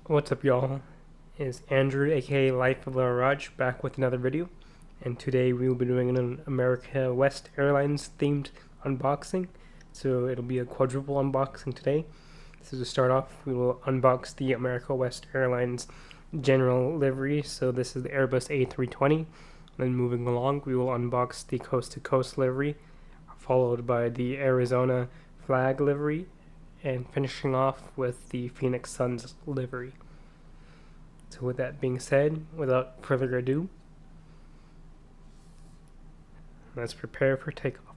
What's up, y'all? It's Andrew, aka Life of a Raj, back with another video. And today we will be doing an America West Airlines themed unboxing. So it'll be a quadruple unboxing today. So to start off, we will unbox the America West Airlines general livery. So this is the Airbus A320. Then moving along, we will unbox the Coast to Coast livery, followed by the Arizona flag livery, and finishing off with the Phoenix Suns livery. So with that being said, without further ado, let's prepare for takeoff.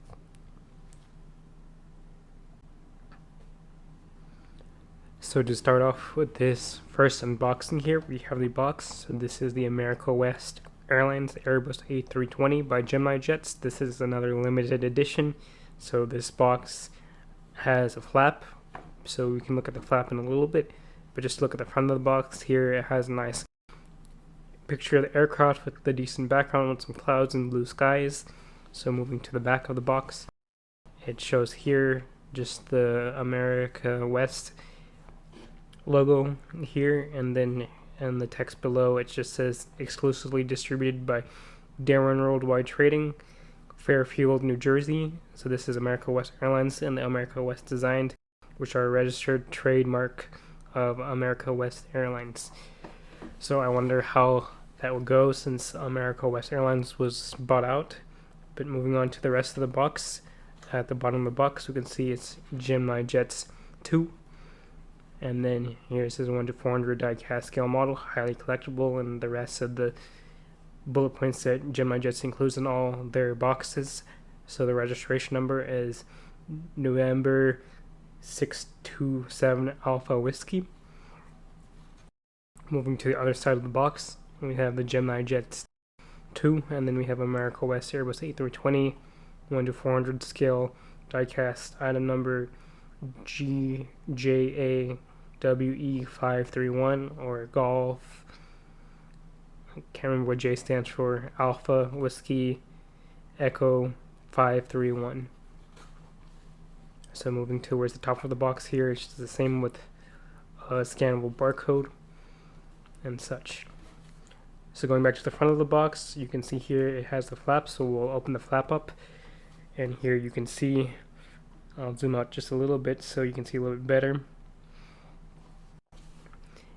So to start off with this first unboxing here, we have the box. So this is the America West Airlines Airbus A320 by Gemini Jets. This is another limited edition. So this box has a flap, so we can look at the flap in a little bit, but just look at the front of the box here. It has a nice picture of the aircraft with the decent background with some clouds and blue skies. So moving to the back of the box, it shows here just the America West logo here, and then in the text below it just says exclusively distributed by Darren Worldwide Trading, Fairfield, New Jersey. So this is America West Airlines and the America West Designed, which are a registered trademark of America West Airlines. So I wonder how that will go since America West Airlines was bought out. But moving on to the rest of the box, at the bottom of the box we can see it's Gemini Jets 2. And then here it says 1 to 400 die cast scale model, highly collectible, and the rest of the bullet points that Gemini Jets includes in all their boxes. So the registration number is November 627 Alpha Whiskey. Moving to the other side of the box, we have the Gemini Jets 2, and then we have America West Airbus A320 1 to 400 scale diecast item number GJAWE531, or Golf. I can't remember what J stands for. Alpha Whiskey Echo 531. So moving towards the top of the box here, it's just the same with a scannable barcode and such. So going back to the front of the box, you can see here it has the flap, so we'll open the flap up, and here you can see, I'll zoom out just a little bit so you can see a little bit better.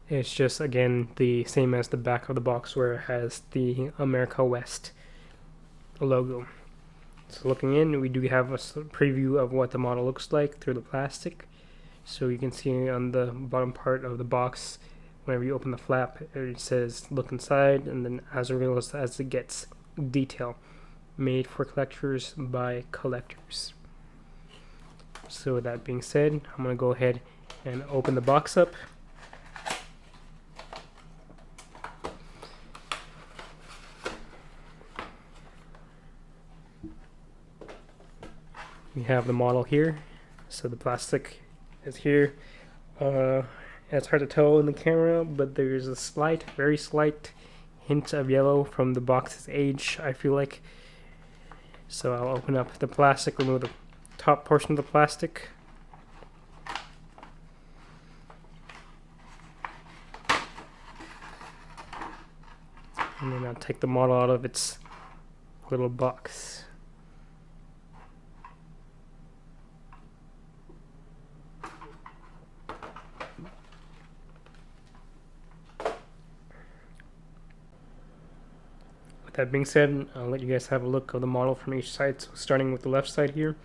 It's just again the same as the back of the box where it has the America West logo. So looking in, we do have a preview of what the model looks like through the plastic. So you can see on the bottom part of the box, whenever you open the flap, it says look inside, and then as it gets detail, made for collectors by collectors. So with that being said, I'm going to go ahead and open the box up. We have the model here, so the plastic is here. It's hard to tell in the camera, but there's a slight, very slight hint of yellow from the box's age, I feel like. So I'll open up the plastic, remove the top portion of the plastic. And then I'll take the model out of its little box. That being said, I'll let you guys have a look of the model from each side, so starting with the left side here.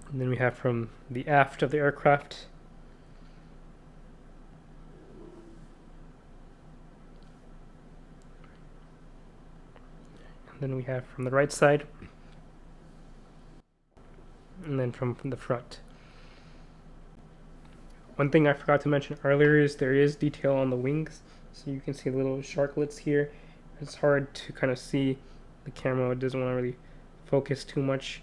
And then we have from the aft of the aircraft. And then we have from the right side. And then from the front. One thing I forgot to mention earlier is there is detail on the wings, so you can see the little sharklets here. It's hard to kind of see the camera, it doesn't want to really focus too much.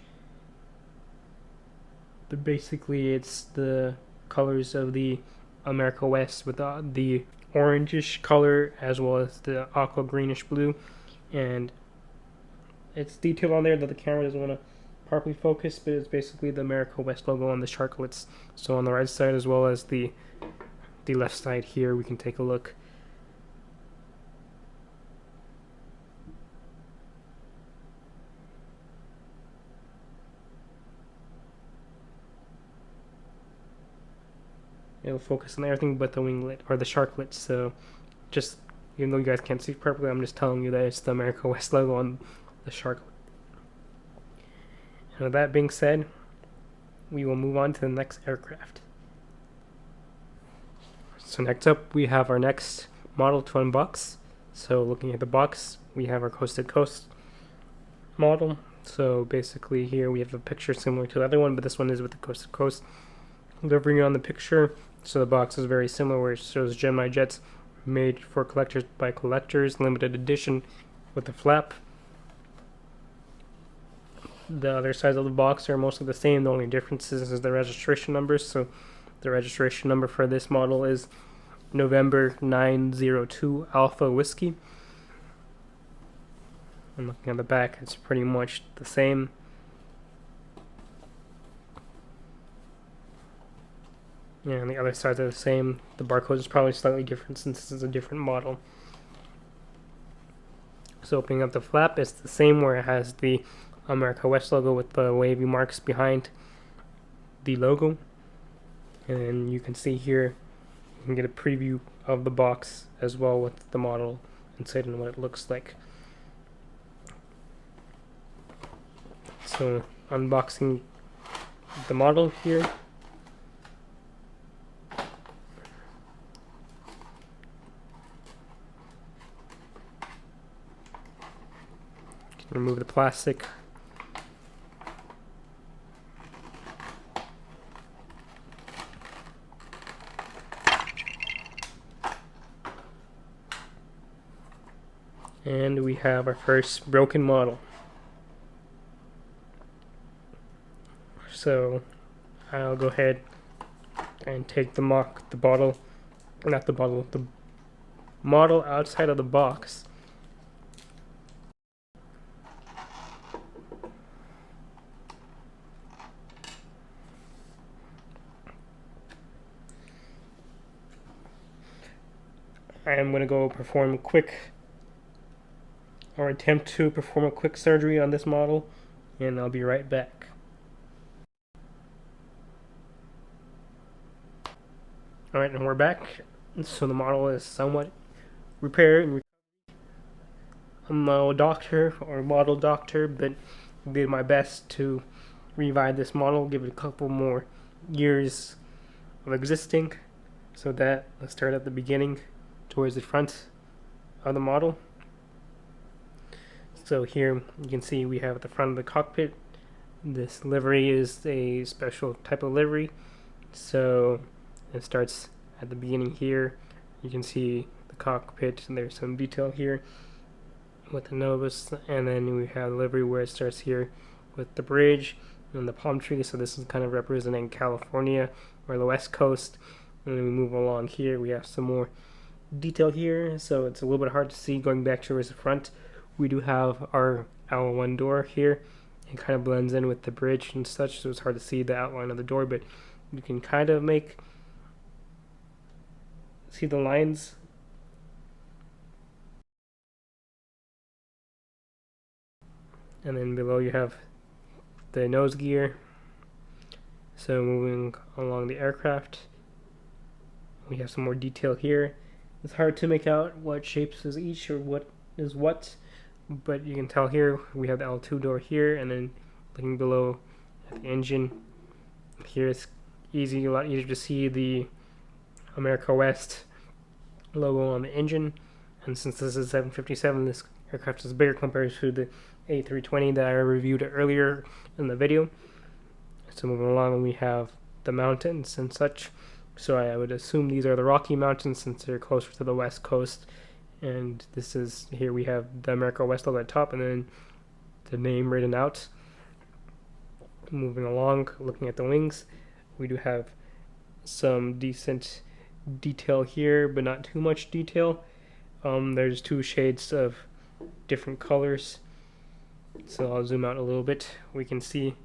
But basically it's the colors of the America West with the orangish color as well as the aqua greenish blue, and it's detailed on there that the camera doesn't want to properly focused, but it's basically the America West logo on the sharklets. So on the right side as well as the left side here, we can take a look. It'll focus on everything but the winglet or the sharklet. So just, even though you guys can't see properly, I'm just telling you that it's the America West logo on the sharklet. And with that being said, we will move on to the next aircraft. So next up, we have our next model to unbox. So looking at the box, we have our coast to coast model. So basically here we have a picture similar to the other one, but this one is with the coast to coast livery on the picture. So the box is very similar, where it shows Gemini jets made for collectors by collectors, limited edition with a flap. The other sides of the box are mostly the same. The only difference is the registration numbers. So the registration number for this model is November 902 Alpha Whiskey. And looking at the back, it's pretty much the same. Yeah, and the other sides are the same. The barcode is probably slightly different since this is a different model. So opening up the flap, it's the same, where it has the America West logo with the wavy marks behind the logo. And you can see here, you can get a preview of the box as well with the model inside and what it looks like. So unboxing the model here. Remove the plastic. And we have our first broken model. So I'll go ahead and take the model outside of the box. I am going to go attempt to perform a quick surgery on this model, and I'll be right back. Alright, and we're back. So the model is somewhat repaired. I'm no doctor or model doctor, but did my best to revive this model, give it a couple more years of existing. So that, let's start at the beginning, towards the front of the model. So here you can see we have at the front of the cockpit, this livery is a special type of livery. So it starts at the beginning here. You can see the cockpit, and there's some detail here with the nose, and then we have the livery where it starts here with the bridge and the palm tree. So this is kind of representing California or the West Coast. And then we move along here, we have some more detail here, so it's a little bit hard to see going back towards the front. We do have our L1 door here. It kind of blends in with the bridge and such, so it's hard to see the outline of the door, but you can kind of see the lines. And then below you have the nose gear. So moving along the aircraft, we have some more detail here. It's hard to make out what shapes is each or what is what, but you can tell here we have the L2 door here, and then looking below at the engine, here it's a lot easier to see the America West logo on the engine. And since this is 757, this aircraft is bigger compared to the A320 that I reviewed earlier in the video. So moving along, we have the mountains and such. So I would assume these are the Rocky Mountains since they're closer to the West Coast. And this is, here we have the America West logo at the top and then the name written out. Moving along, looking at the wings, we do have some decent detail here, but not too much detail. There's two shades of different colors. So I'll zoom out a little bit. We can see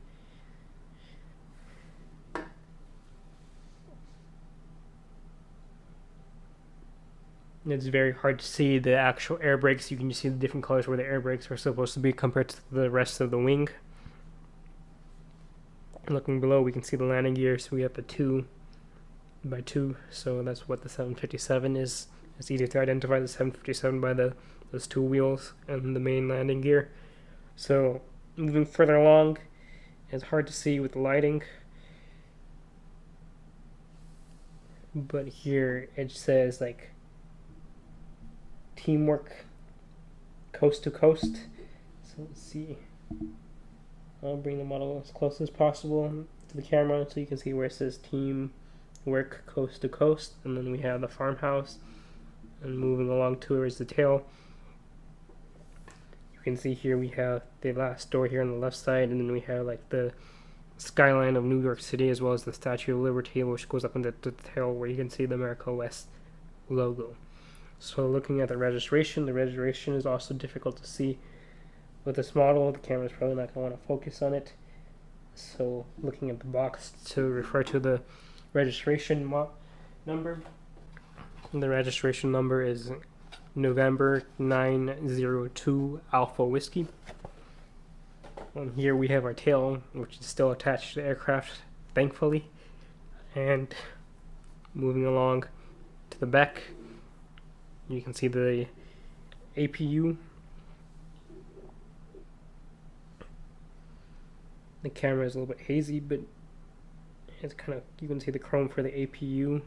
It's very hard to see the actual air brakes. You can just see the different colors where the air brakes are supposed to be compared to the rest of the wing. Looking below, we can see the landing gear. So we have the 2x2, so that's what the 757 is. It's easy to identify the 757 by those two wheels and the main landing gear. So moving further along, it's hard to see with the lighting, but here it says like teamwork coast to coast. So let's see, I'll bring the model as close as possible to the camera so you can see where it says teamwork coast to coast, and then we have the farmhouse, and moving along towards the tail, you can see here we have the last door here on the left side, and then we have like the skyline of New York City, as well as the Statue of Liberty, which goes up into the tail where you can see the America West logo. So looking at the registration is also difficult to see with this model. The camera's probably not going to want to focus on it. So looking at the box to refer to the registration number. The registration number is November 902 Alpha Whiskey. And here we have our tail, which is still attached to the aircraft, thankfully. And moving along to the back, you can see the APU. The camera is a little bit hazy, but it's kind of, you can see the chrome for the APU.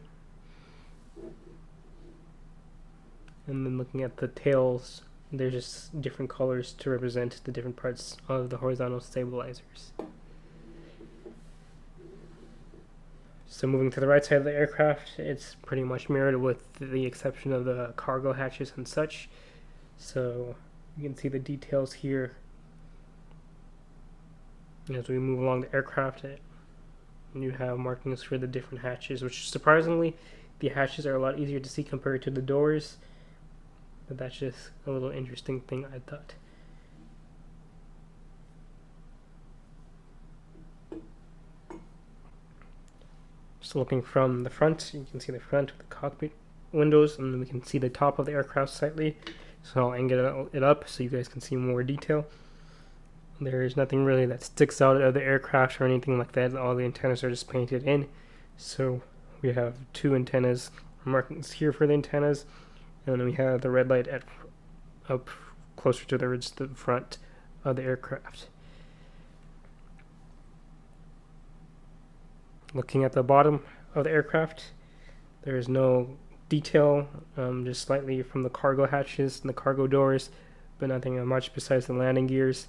And then looking at the tails, there's just different colors to represent the different parts of the horizontal stabilizers. So moving to the right side of the aircraft, it's pretty much mirrored with the exception of the cargo hatches and such. So you can see the details here. As we move along the aircraft, you have markings for the different hatches, which surprisingly, the hatches are a lot easier to see compared to the doors. But that's just a little interesting thing, I thought. Just looking from the front, you can see the front of the cockpit windows, and then we can see the top of the aircraft slightly. So I'll angle it up so you guys can see more detail. There is nothing really that sticks out of the aircraft or anything like that. All the antennas are just painted in. So we have two antennas, markings here for the antennas, and then we have the red light up closer to the front of the aircraft. Looking at the bottom of the aircraft, there is no detail, just slightly from the cargo hatches and the cargo doors, but nothing much besides the landing gears.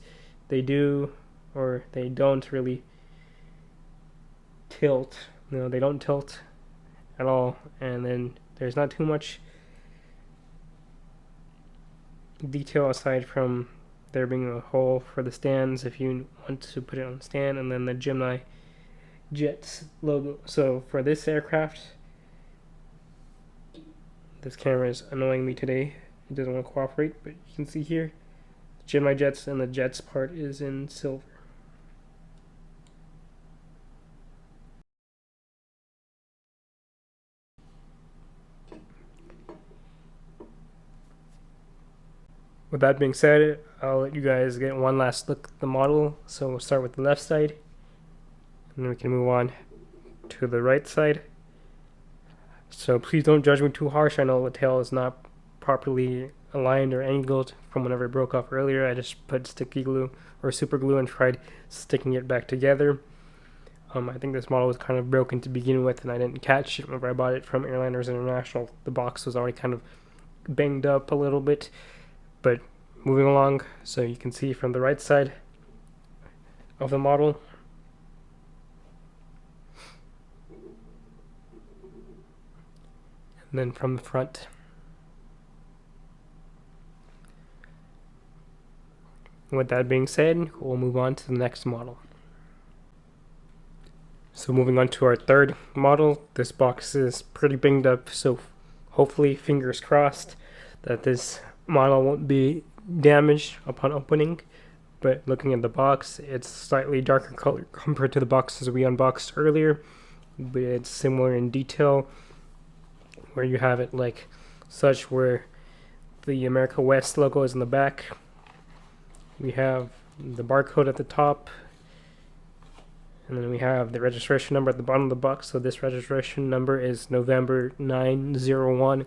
They do, or they don't really tilt. No, they don't tilt at all, and then there's not too much detail aside from there being a hole for the stands if you want to put it on the stand, and then the Gemini Jets logo. So for this aircraft, this camera is annoying me today. It doesn't want to cooperate, but you can see here Gemini Jets, and the Jets part is in silver. With that being said, I'll let you guys get one last look at the model. So we'll start with the left side, and then we can move on to the right side. So please don't judge me too harsh. I know the tail is not properly aligned or angled from whenever it broke off earlier. I just put sticky glue or super glue and tried sticking it back together. I think this model was kind of broken to begin with, and I didn't catch it whenever I bought it from Airliners International. The box was already kind of banged up a little bit. But moving along, so you can see from the right side of the model, and then from the front. With that being said, we'll move on to the next model. So moving on to our third model, this box is pretty banged up, so hopefully, fingers crossed, that this model won't be damaged upon opening. But looking at the box, it's slightly darker color compared to the boxes we unboxed earlier, but it's similar in detail, where you have it like such where the America West logo is in the back. We have the barcode at the top, and then we have the registration number at the bottom of the box. So this registration number is November 901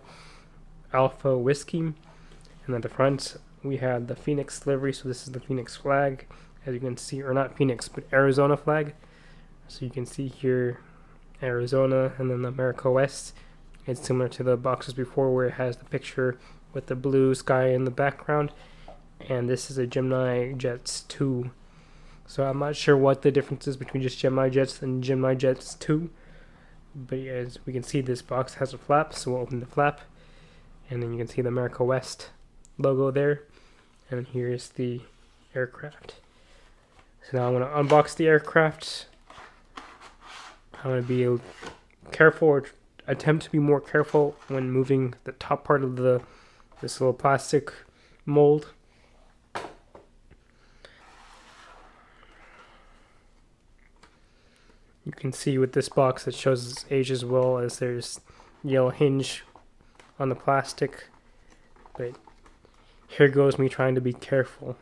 Alpha Whiskey. And at the front, we have the Phoenix livery. So this is the Phoenix flag, as you can see, or not Phoenix, but Arizona flag. So you can see here Arizona and then the America West. It's similar to the boxes before where it has the picture with the blue sky in the background. And this is a Gemini Jets 2. So I'm not sure what the difference is between just Gemini Jets and Gemini Jets 2. But as we can see, this box has a flap, so we'll open the flap. And then you can see the America West logo there. And here's the aircraft. So now I'm going to unbox the aircraft. I'm going to be careful, or attempt to be more careful when moving the top part of this little plastic mold. You can see with this box it shows its age as well, as there's yellow hinge on the plastic. But here goes me trying to be careful.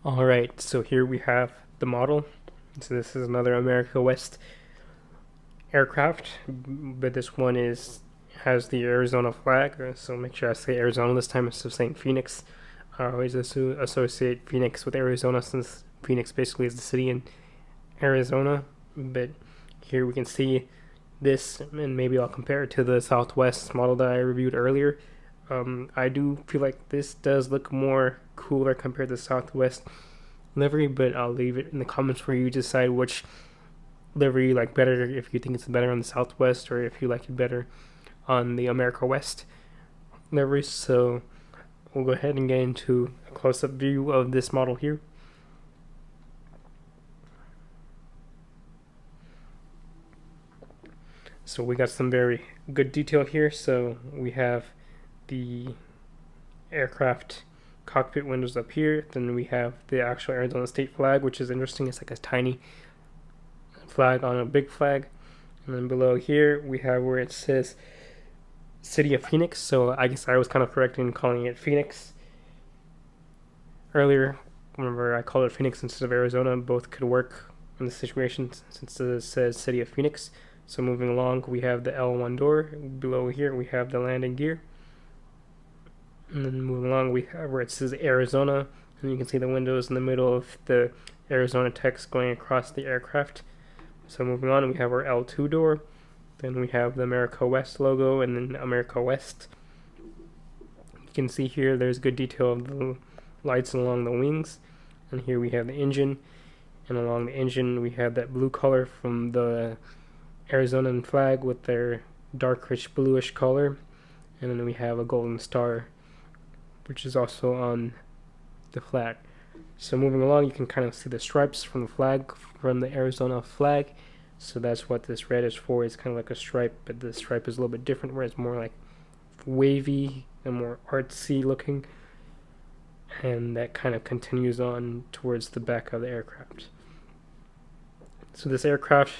Alright, so here we have the model. So this is another America West aircraft, but this one has the Arizona flag, so make sure I say Arizona this time instead of saying Phoenix. I always associate Phoenix with Arizona, since Phoenix basically is the city in Arizona. But here we can see this, and maybe I'll compare it to the Southwest model that I reviewed earlier. I do feel like this does look more cooler compared to the Southwest livery, but I'll leave it in the comments for you to decide which livery you like better, if you think it's better on the Southwest or if you like it better on the America West livery. So we'll go ahead and get into a close-up view of this model here. So we got some very good detail here. So we have the aircraft cockpit windows up here. Then we have the actual Arizona state flag, which is interesting. It's like a tiny flag on a big flag. And then below here we have where it says City of Phoenix. So I guess I was kind of correct in calling it Phoenix earlier. Remember, I called it Phoenix instead of Arizona. Both could work in this situation since it says City of Phoenix. So moving along, we have the L1 door. Below here we have the landing gear. And then moving along, we have where it says Arizona, and you can see the windows in the middle of the Arizona text going across the aircraft. So moving on, we have our L2 door. Then we have the America West logo, and then America West. You can see here there's good detail of the lights along the wings. And here we have the engine, and along the engine we have that blue color from the Arizona flag with their darkish bluish color. And then we have a golden star, which is also on the flag. So moving along, you can kind of see the stripes from the flag, from the Arizona flag. So that's what this red is for. It's kind of like a stripe, but the stripe is a little bit different, where it's more like wavy and more artsy looking. And that kind of continues on towards the back of the aircraft. So this aircraft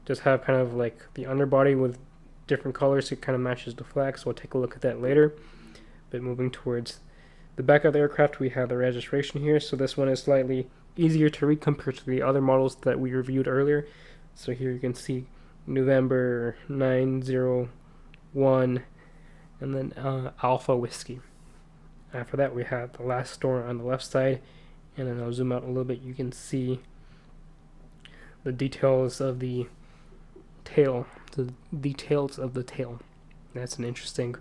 does have kind of like the underbody with different colors, so it kind of matches the flag. So we'll take a look at that later. But moving towards the back of the aircraft, we have the registration here. So this one is slightly easier to read compared to the other models that we reviewed earlier. So here you can see November 901 and then Alpha Whiskey. After that, we have the last door on the left side, and then I'll zoom out a little bit. You can see the details of the tail. The details of the tail. That's an interesting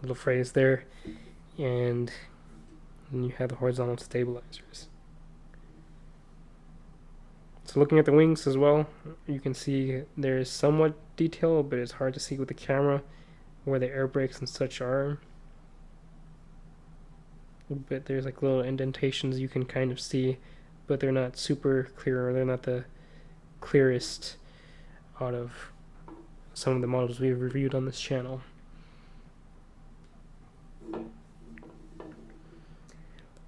little phrase there, and then you have the horizontal stabilizers. So looking at the wings as well, you can see there's somewhat detail, but it's hard to see with the camera where the air brakes and such are. But there's like little indentations you can kind of see, but they're not super clear, or they're not the clearest out of some of the models we've reviewed on this channel.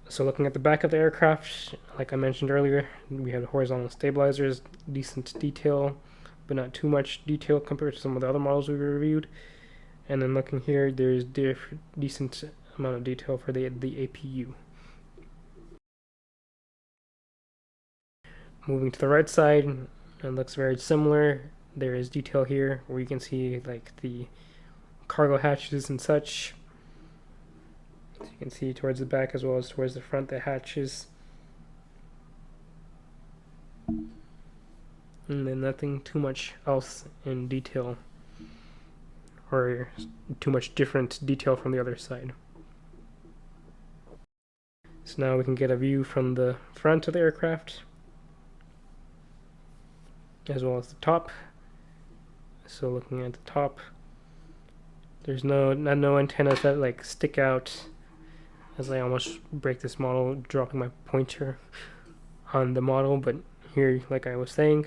So looking at the back of the aircraft, like I mentioned earlier, we have the horizontal stabilizers, decent detail, but not too much detail compared to some of the other models we reviewed. And then looking here, there's decent amount of detail for the APU. Moving to the right side, it looks very similar. There is detail here where you can see like the cargo hatches and such. So you can see towards the back as well as towards the front, the hatches. And then nothing too much else in detail, or too much different detail from the other side. So now we can get a view from the front of the aircraft, as well as the top. So looking at the top, there's no antennas that like stick out, as I almost break this model dropping my pointer on the model. But here, like I was saying,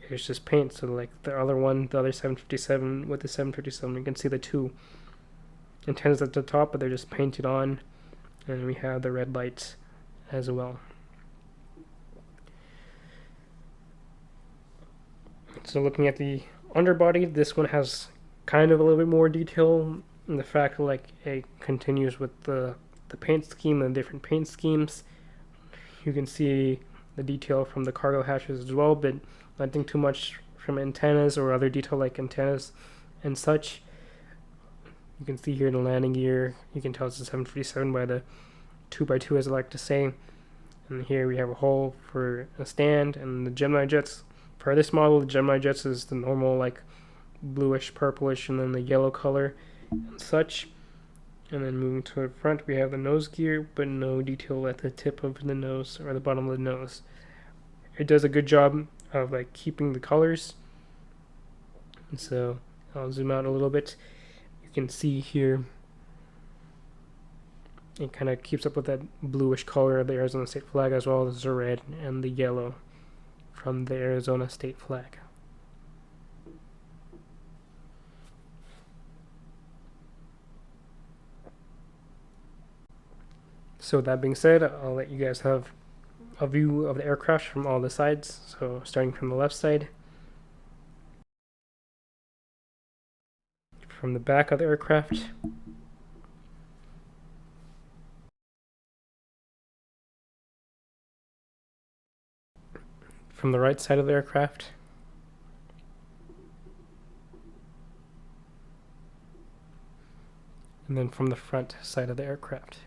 it's just paint. So like the other one, the other 757 with the 757, you can see the two antennas at the top, but they're just painted on, and we have the red lights as well. So looking at the underbody, this one has kind of a little bit more detail in the fact that like it continues with the paint scheme and different paint schemes. You can see the detail from the cargo hatches as well, but nothing too much from antennas or other detail like antennas and such. You can see here the landing gear. You can tell it's a 757 by the 2x2, as I like to say. And here we have a hole for a stand, and the Gemini jets. For this model, the Gemini jets is the normal like bluish, purplish, and then the yellow color and such. And then moving to the front, we have the nose gear, but no detail at the tip of the nose or the bottom of the nose. It does a good job of like keeping the colors. And so I'll zoom out a little bit. You can see here it kind of keeps up with that bluish color of the Arizona state flag, as well as the red and the yellow from the Arizona state flag. So with that being said, I'll let you guys have a view of the aircraft from all the sides. So starting from the left side, from the back of the aircraft, from the right side of the aircraft, and then from the front side of the aircraft.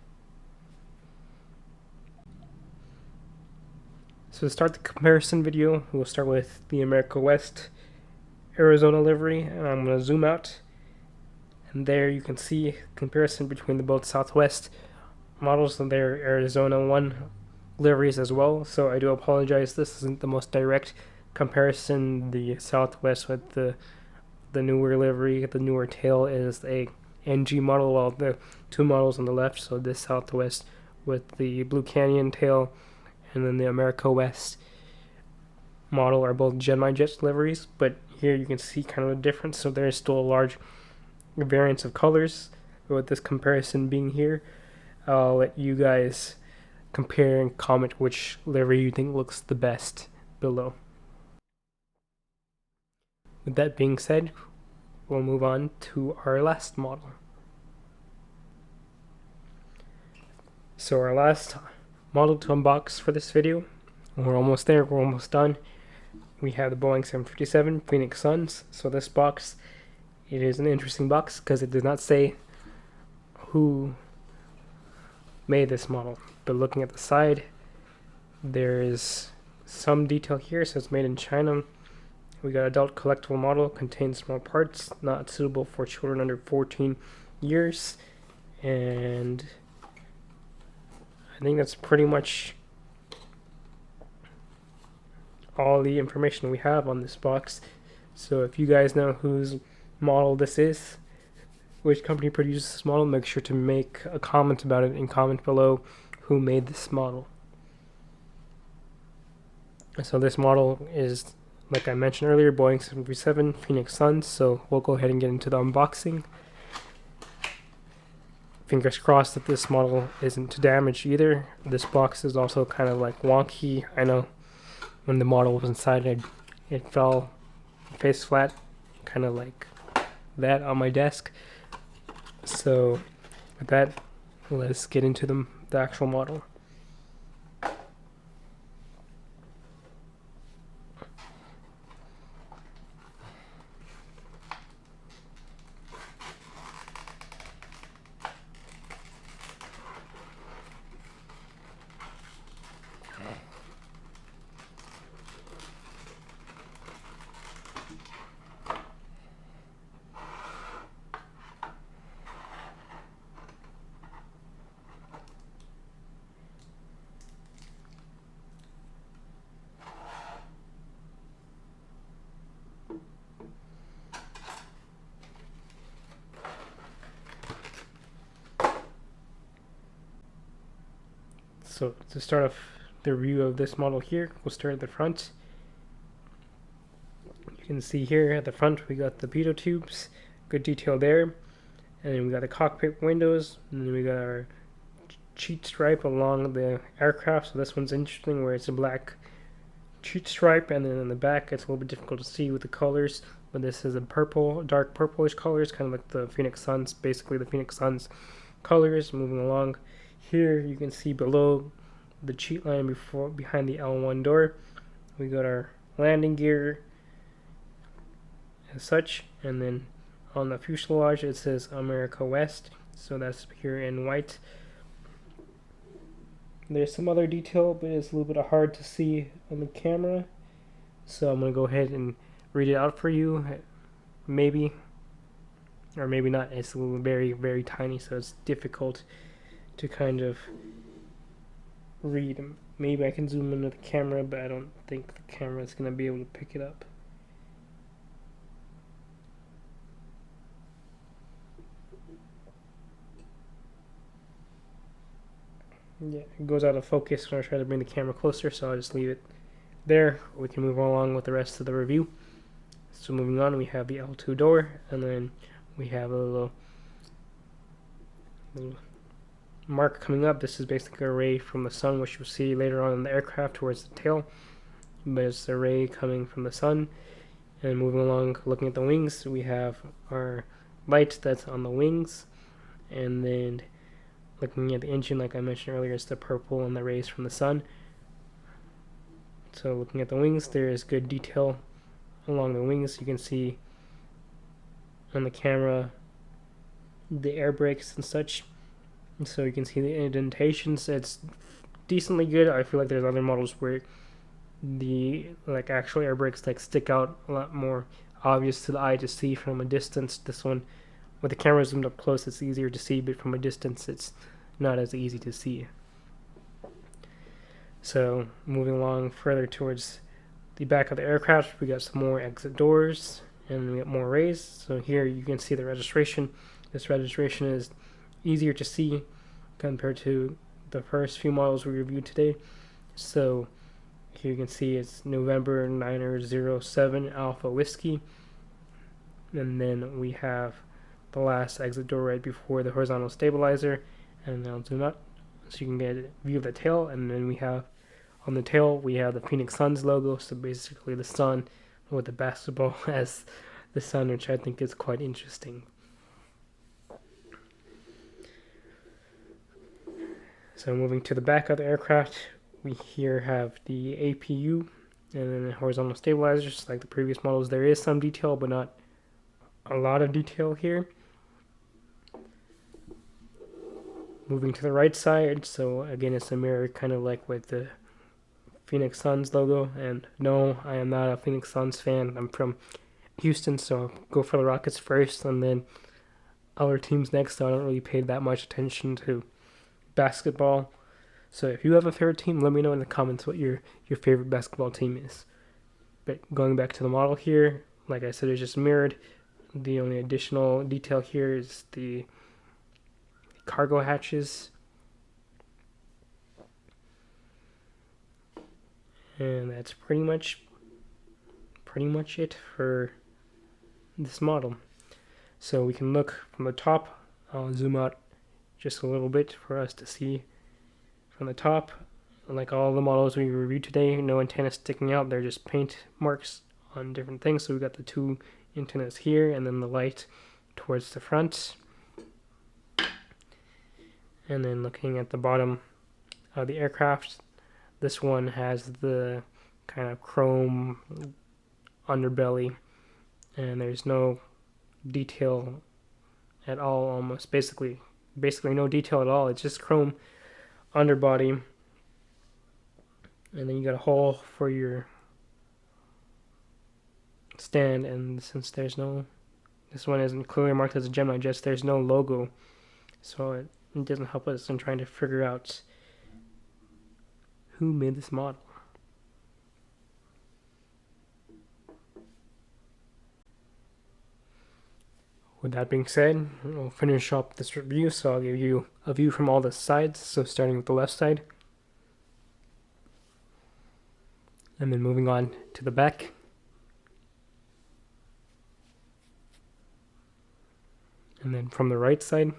So to start the comparison video, we'll start with the America West Arizona livery, and I'm going to zoom out, and there you can see comparison between the both Southwest models and their Arizona 1 liveries as well. So I do apologize, this isn't the most direct comparison. The Southwest with the newer livery, the newer tail, is a NG model, while the two models on the left, so this Southwest with the Blue Canyon tail and then the America West model, are both Gemini Jet liveries. But here you can see kind of a difference, so there is still a large variance of colors. With this comparison being here, I'll let you guys compare and comment which livery you think looks the best below. With that being said, we'll move on to our last model. So our last model to unbox for this video, we're almost there, we're almost done. We have the Boeing 757 Phoenix Suns. So this box, it is an interesting box because it does not say who made this model, but looking at the side, there is some detail here. So it's made in China. We got adult collectible model, contains small parts, not suitable for children under 14 years. And I think that's pretty much all the information we have on this box. So if you guys know whose model this is, which company produces this model, make sure to make a comment about it and comment below who made this model. So this model is, like I mentioned earlier, Boeing 737 Phoenix Suns. So we'll go ahead and get into the unboxing. Fingers crossed that this model isn't damaged either. This box is also kind of like wonky. I know when the model was inside, it fell face flat, kind of like that on my desk. So with that, let's get into the actual model. So to start off the review of this model here, we'll start at the front. You can see here at the front we got the pitot tubes, good detail there, and then we got the cockpit windows, and then we got our cheat stripe along the aircraft. So this one's interesting where it's a black cheat stripe, and then in the back it's a little bit difficult to see with the colors, but this is a purple, dark purplish colors, kind of like the Phoenix Suns, basically the Phoenix Suns colors. Moving along here, you can see below the cheat line behind the L1 door, we got our landing gear as such, and then on the fuselage it says America West, so that's here in white. There's some other detail, but it's a little bit hard to see on the camera, so I'm going to go ahead and read it out for you. Maybe, or maybe not. It's a little very, very tiny, so it's difficult to kind of read. Maybe I can zoom into the camera, but I don't think the camera is going to be able to pick it up. Yeah, it goes out of focus when I try to bring the camera closer, so I'll just leave it there. We can move along with the rest of the review. So moving on, we have the L2 door, and then we have a little mark coming up. This is basically a ray from the sun, which you'll see later on in the aircraft towards the tail, but it's a ray coming from the sun. And moving along, looking at the wings, we have our light that's on the wings, and then looking at the engine, like I mentioned earlier, it's the purple and the rays from the sun. So looking at the wings, there is good detail along the wings. You can see on the camera the air brakes and such, and so you can see the indentations. It's decently good. I feel like there's other models where the actual air brakes stick out a lot more obvious to the eye to see from a distance. This one, with the camera zoomed up close, it's easier to see, but from a distance it's not as easy to see. So moving along further towards the back of the aircraft, we got some more exit doors, and we got more rays. So here you can see the registration. This registration is easier to see compared to the first few models we reviewed today. So here you can see it's November 907 Alpha Whiskey, and then we have the last exit door right before the horizontal stabilizer, and I'll zoom out so you can get a view of the tail. And then we have on the tail we have the Phoenix Suns logo, so basically the sun with the basketball as the sun, which I think is quite interesting. So moving to the back of the aircraft, we here have the APU and then the horizontal stabilizers. Like the previous models, there is some detail, but not a lot of detail here. Moving to the right side, so again it's a mirror kind of like with the Phoenix Suns logo. And no, I am not a Phoenix Suns fan. I'm from Houston, so I'll go for the Rockets first, and then other teams next, so I don't really pay that much attention to basketball. So if you have a favorite team, let me know in the comments what your favorite basketball team is. But going back to the model here, like I said, it's just mirrored. The only additional detail here is the cargo hatches. And that's pretty much it for this model. So we can look from the top. I'll zoom out just a little bit for us to see from the top. Like all the models we reviewed today, no antennas sticking out, they're just paint marks on different things. So we got the two antennas here and then the light towards the front. And then looking at the bottom of the aircraft, this one has the kind of chrome underbelly, and there's no detail at all, almost basically no detail at all. It's just chrome underbody, and then you got a hole for your stand. And since this one isn't clearly marked as a Gemini Jets, there's no logo, so it doesn't help us in trying to figure out who made this model. With that being said, we'll finish up this review, so I'll give you a view from all the sides. So starting with the left side, and then moving on to the back. And then from the right side.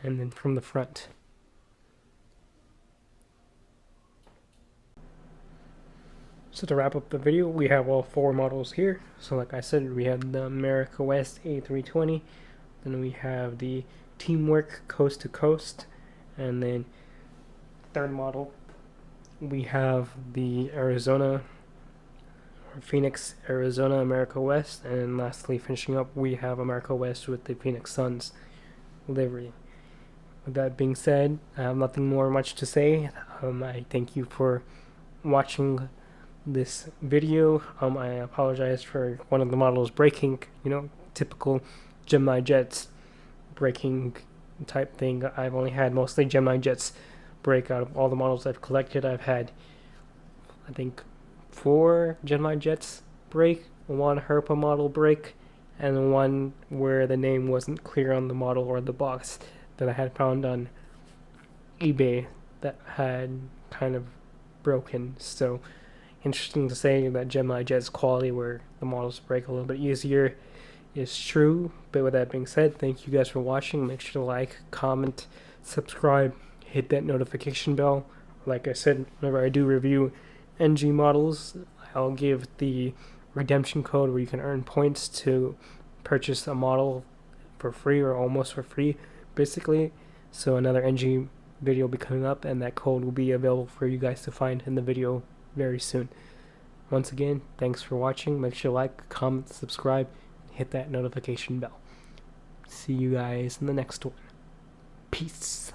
And then from the front. So to wrap up the video, we have all four models here. So like I said, we have the America West A320, then we have the Teamwork Coast to Coast, and then third model, we have the Phoenix, Arizona America West, and lastly finishing up, we have America West with the Phoenix Suns livery. With that being said, I have nothing more much to say. I thank you for watching this video. I apologize for one of the models breaking, typical Gemini Jets breaking type thing. I've only had mostly Gemini Jets break. Out of all the models I've collected, I've had, I think, 4 Gemini Jets break, 1 Herpa model break, and 1 where the name wasn't clear on the model or the box that I had found on eBay that had kind of broken. So interesting to say that Gemini Jet's quality where the models break a little bit easier is true. But with that being said, thank you guys for watching. Make sure to like, comment, subscribe, hit that notification bell. Like I said, whenever I do review NG models, I'll give the redemption code where you can earn points to purchase a model for free or almost for free, basically. So another NG video will be coming up, and that code will be available for you guys to find in the video very soon. Once again, thanks for watching. Make sure to like, comment, subscribe, hit that notification bell. See you guys in the next one. Peace.